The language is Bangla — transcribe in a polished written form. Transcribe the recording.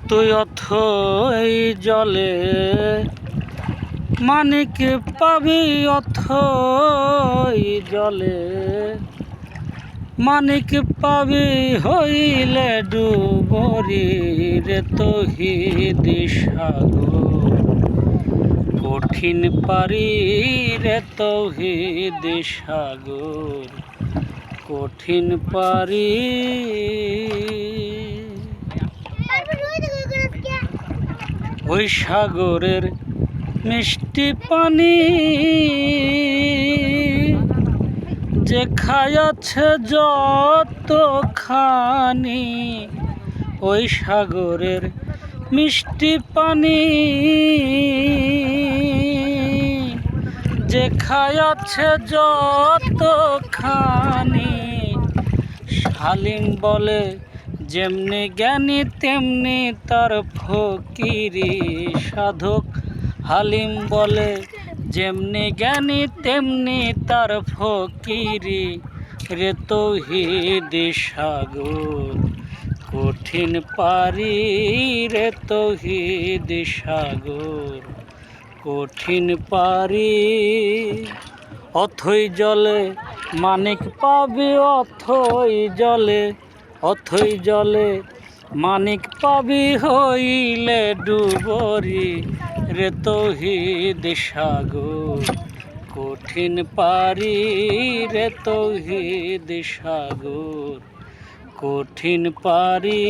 তুই অথই জলে মানিক পাবি, অথই জলে মানিক পাবি হইলে ডুবরি রে তহিদি সাগর কঠিন পারি রে তহিদি সাগর কঠিন পারি। ওই সাগরের মিষ্টি পানি যে খায়াছে যতখানি, ওই সাগরের মিষ্টি পানি যে খায়াছে যতখানি। হালিম বলে যেমনি জ্ঞানী তেমনি তার ফকিরি সাধক। হালিম বলে যেমনি জ্ঞানী তেমনি তার ফকিরি রে তৌহিদি সাগর কঠিন পারি রে তৌহিদি সাগর কঠিন পারি। অথই জলে মানিক পাবি, অথই জলে অথই জলে মানিক পাবি হইলে ডুবরি রে তৌহিদি সাগর কঠিন পারি রে তৌহিদি সাগর কঠিন পারি।